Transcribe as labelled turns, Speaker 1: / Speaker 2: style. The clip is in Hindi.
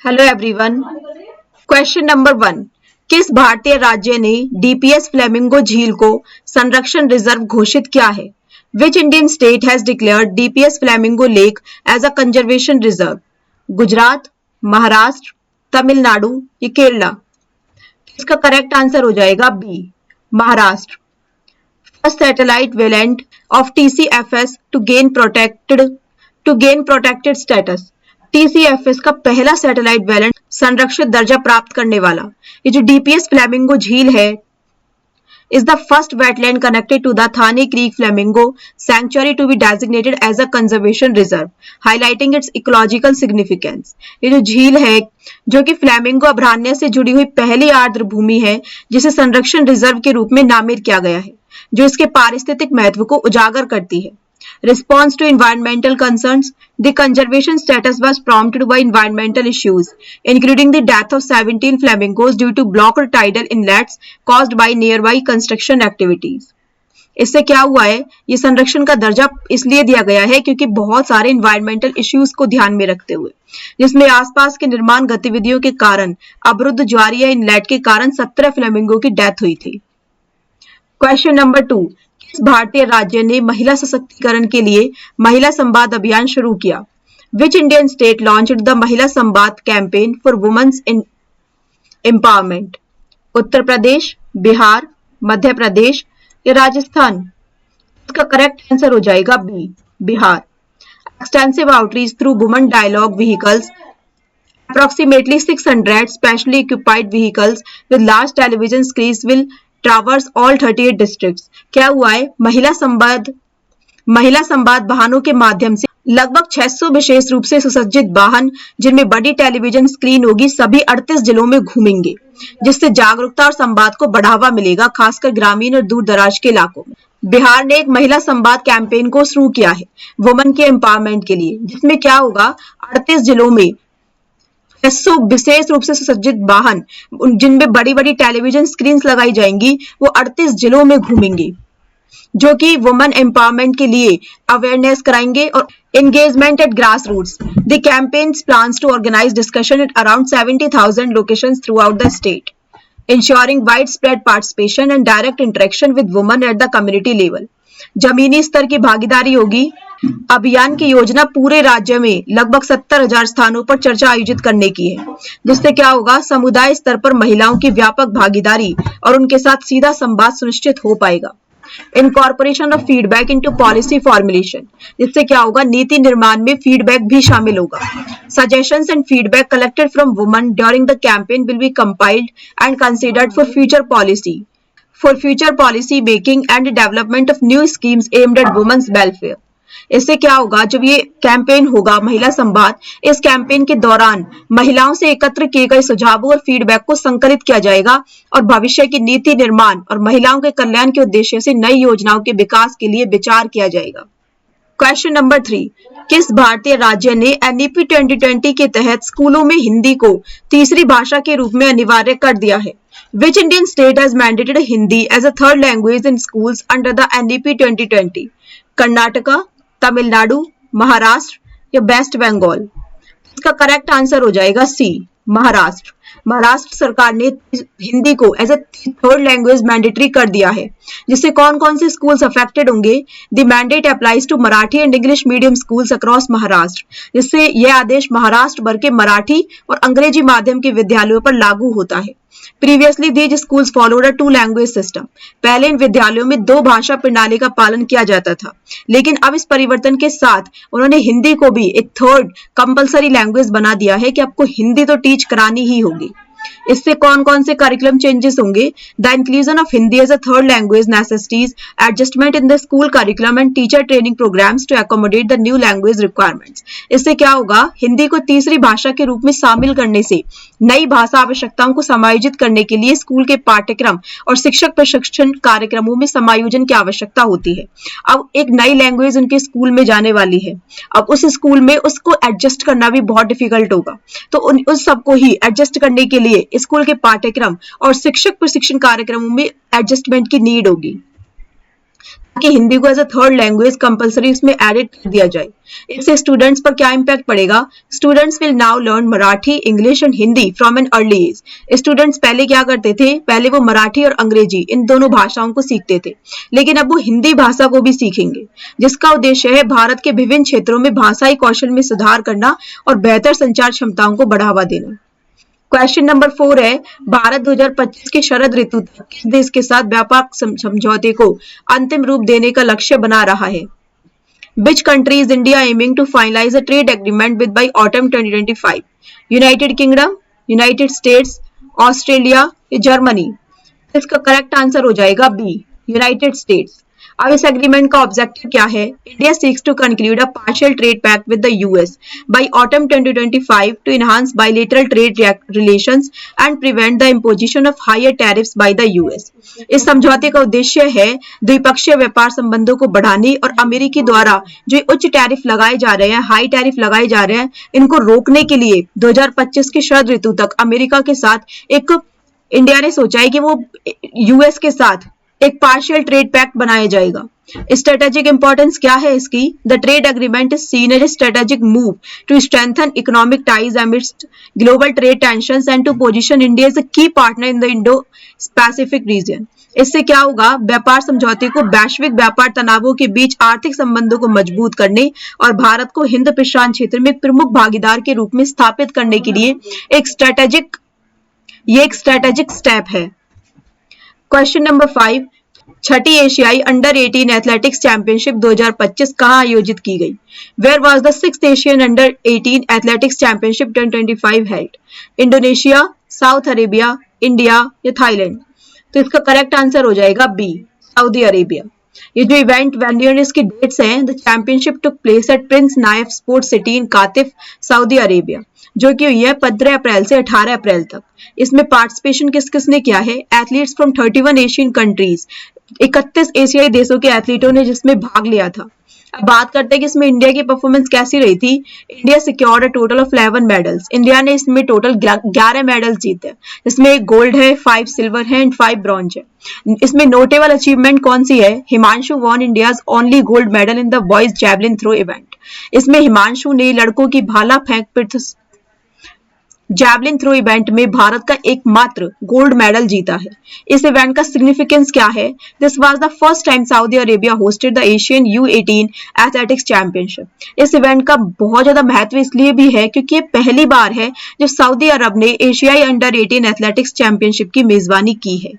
Speaker 1: Hello everyone. Question number 1। किस भारतीय राज्य ने डीपीएस फ्लेमिंगो झील को संरक्षण रिजर्व घोषित किया है? Which Indian state has declared DPS flamingo lake as a conservation reserve? Gujarat, Maharashtra, Tamil Nadu या केरला? इसका करेक्ट आंसर हो जाएगा B, Maharashtra. First satellite wetland of TCFS to gain protected status. TCFS का पहला सैटेलाइट वेलेंट संरक्षित दर्जा प्राप्त करने वाला ये जो डीपीएस फ्लेमिंगो झील है is the first wetland connected to the Thane Creek Flamingo Sanctuary to be designated as a conservation reserve, highlighting its ecological significance. ये जो झील है जो कि फ्लेमिंगो अभयारण्य से जुड़ी हुई पहली आर्द्र भूमि है जिसे संरक्षण रिजर्व के रूप में नामित किया गया है, जो इसके पारिस्थितिक महत्व को उजागर करती है। Response to environmental concerns. The conservation status was prompted by environmental issues, including the death of 17 flamingos due to blocked tidal inlets caused by nearby construction activities. इससे क्या हुआ है, ये संरक्षण का दर्जा इसलिए दिया गया है क्योंकि बहुत सारे इन्वायरमेंटल इश्यूज को ध्यान में रखते हुए, जिसमें आसपास के निर्माण गतिविधियों के कारण अवरुद्ध ज्वारी या इनलेट के कारण 17 फ्लेमिंगो की डेथ हुई थी। Question number 2। किस भारतीय राज्य ने महिला सशक्तिकरण के लिए महिला संवाद अभियान शुरू किया? Which Indian state launched the Mahila Samvad campaign for women's empowerment? Uttar Pradesh, Bihar, Madhya Pradesh या राजस्थान? इसका करेक्ट आंसर हो जाएगा B, Bihar. Extensive outreach through women dialogue vehicles, approximately 600 specially occupied vehicles with large television screens will traverse all 38 districts. क्या हुआ है, महिला संवाद वाहनों के माध्यम से लगभग 600 विशेष रूप से सुसज्जित वाहन जिनमें बड़ी टेलीविजन स्क्रीन होगी सभी 38 जिलों में घूमेंगे, जिससे जागरूकता और संवाद को बढ़ावा मिलेगा, खासकर ग्रामीण और दूर दराज के इलाकों में। बिहार ने एक महिला संवाद कैंपेन को शुरू किया है वुमेन के एम्पावरमेंट के लिए, जिसमें क्या होगा, 38 जिलों में विशेष रूप से सुसज्जित वाहन जिनमें बड़ी बड़ी टेलीविजन स्क्रीन लगाई जाएंगी वो 38 जिलों में घूमेंगे, जो कि वुमेन एम्पावरमेंट के लिए अवेयरनेस कराएंगे और engagement at grass roots. The campaigns plans to organise discussion at around 70,000 locations throughout the state, ensuring widespread participation and direct interaction with women at the community level. जमीनी स्तर की भागीदारी होगी। अभियान की योजना पूरे राज्य में लगभग 70,000 स्थानों पर चर्चा आयोजित करने की है, जिससे क्या होगा, समुदाय स्तर पर महिलाओं की व्यापक भागीदारी और उनके साथ सीधा संवाद सुनिश्चित हो पाएगा। Incorporation of feedback into policy formulation, जिससे क्या होगा, नीति निर्माण में फीडबैक भी शामिल होगा। Suggestions and feedback collected from women during the campaign will be compiled and considered for future policy making and development of new schemes aimed at women's welfare. इससे क्या होगा, जब ये कैंपेन होगा महिला संवाद, इस कैंपेन के दौरान महिलाओं से एकत्र किए गए सुझावों और फीडबैक को संकलित किया जाएगा और भविष्य की नीति निर्माण और महिलाओं के कल्याण के उद्देश्य से नई योजनाओं के विकास के लिए विचार किया जाएगा। Question number 3। किस भारतीय राज्य ने एनईपी 2020 के तहत स्कूलों में हिंदी को तीसरी भाषा के रूप में अनिवार्य कर दिया है? Which Indian state has mandated Hindi as a third language in schools under the NEP 2020? Karnataka, Tamil Nadu, Maharashtra या वेस्ट बंगाल? इसका करेक्ट आंसर हो जाएगा सी, महाराष्ट्र। महाराष्ट्र सरकार ने हिंदी को as a third language mandatory कर दिया है, जिससे कौन कौन से स्कूल्स अफेक्टेड होंगे? The mandate applies to Marathi and English medium schools across Maharashtra, जिससे यह आदेश महाराष्ट्र भर के मराठी और अंग्रेजी माध्यम के विद्यालयों पर लागू होता है। Previously, these schools followed a two-language system. पहले इन विद्यालयों में 2 भाषा प्रणाली का पालन किया जाता था, लेकिन अब इस परिवर्तन के साथ उन्होंने हिंदी को भी एक थर्ड कंपलसरी लैंग्वेज बना दिया है कि आपको हिंदी तो टीच करानी ही होगी। इससे कौन कौन से करिकुलम चेंजेस होंगे? The inclusion of Hindi as a third language necessitates adjustment in the school curriculum and teacher training programmes to accommodate the new language requirements. इससे क्या होगा, हिंदी को तीसरी भाषा के रूप में शामिल करने से नई भाषा आवश्यकताओं को समायोजित करने के लिए स्कूल के पाठ्यक्रम और शिक्षक प्रशिक्षण कार्यक्रमों में समायोजन की आवश्यकता होती है। अब एक नई लैंग्वेज उनके स्कूल में जाने वाली है, अब उस स्कूल में उसको एडजस्ट करना भी बहुत डिफिकल्ट होगा, तो उस सबको ही एडजस्ट करने के लिए स्कूल के पाठ्यक्रम और शिक्षक प्रशिक्षण कार्यक्रमों में एडजस्टमेंट की नीड होगी। ताकि हिंदी को as a third language compulsory इसमें एडिट कर दिया जाए। इससे स्टूडेंट्स पर क्या इम्पैक्ट पड़ेगा? Students will now learn Marathi, English and Hindi from an early age. Students पहले क्या करते थे? पहले वो मराठी और अंग्रेजी इन दोनों भाषाओं को सीखते थे, लेकिन अब वो हिंदी भाषा को भी सीखेंगे, जिसका उद्देश्य है भारत के विभिन्न क्षेत्रों में भाषाई कौशल में सुधार करना और बेहतर संचार क्षमताओं को बढ़ावा देना। क्वेश्चन नंबर 4 है, भारत 2025 के शरद ऋतु तक किस देश के साथ व्यापक समझौते को अंतिम रूप देने का लक्ष्य बना रहा है? Which country is India aiming to finalize a trade agreement with by autumn 2025? United Kingdom, United States, Australia या जर्मनी? इसका करेक्ट आंसर हो जाएगा बी, यूनाइटेड स्टेट्स। अब इस एग्रीमेंट का ऑब्जेक्टिव क्या है? India seeks to conclude a partial trade pact with the US by autumn 2025 to enhance bilateral trade relations and prevent the imposition of higher tariffs by the US. इस समझौते का उद्देश्य है द्विपक्षीय व्यापार संबंधों को बढ़ाने और अमेरिकी द्वारा जो उच्च टैरिफ लगाए जा रहे हैं, हाई टैरिफ लगाए जा रहे हैं, इनको रोकने के लिए 2025 की शरद ऋतु तक अमेरिका के साथ एक इंडिया ने सोचा है कि वो यूएस के साथ एक पार्शियल ट्रेड पैक्ट बनाया जाएगा। स्ट्रेटेजिक इंपॉर्टेंस क्या है इसकी? The trade agreement is seen as a strategic move to strengthen economic ties amidst global trade tensions and to position India as a key partner in the Indo Pacific region. इससे क्या होगा? व्यापार समझौते को वैश्विक व्यापार तनावों के बीच आर्थिक संबंधों को मजबूत करने और भारत को हिंद प्रशांत क्षेत्र में एक प्रमुख भागीदार के रूप में स्थापित करने के लिए एक स्ट्रेटेजिक स्टेप है। क्वेश्चन नंबर 5, छठी एशियाई अंडर 18 एथलेटिक्स चैंपियनशिप 2025 कहां आयोजित की गई? Where was the 6th Asian under 18 athletics championship 2025 held? Indonesia, South Arabia, India या थाईलैंड? तो इसका करेक्ट आंसर हो जाएगा बी, सऊदी अरेबिया। ये जो इवेंट वेन्यू और इसकी डेट्स हैं, the championship took place at Prince Nayef sports city in Qatif, Saudi Arabia, जो कि हुई है 15 अप्रैल से 18 अप्रैल तक। इसमें पार्टिसिपेशन किस किस ने किया है? एथलीट्स फ्रॉम 31 एशियन कंट्रीज, 31 एशियाई देशों के एथलीटों ने जिसमें भाग लिया था। अब बात करते हैं कि इसमें इंडिया की परफॉर्मेंस कैसी रही थी। India secured a total of 11 medals. India ने इसमें टोटल 11 मेडल्स जीते, जिसमें एक गोल्ड है, 5 सिल्वर है एंड 5 ब्रॉन्ज है। इसमें नोटेबल अचीवमेंट कौन सी है? Himanshu won India's only gold medal in the boys javelin throw event. इसमें हिमांशु ने लड़कों की भाला फेंक जैवलिन थ्रो इवेंट में भारत का एकमात्र गोल्ड मेडल जीता है। इस इवेंट का सिग्निफिकेंस क्या है? This was the first time Saudi Arabia hosted the Asian U18 athletics championship. इस इवेंट का बहुत ज्यादा महत्व इसलिए भी है क्योंकि ये पहली बार है जब सऊदी अरब ने एशियाई अंडर 18 एथलेटिक्स चैंपियनशिप की मेजबानी की है।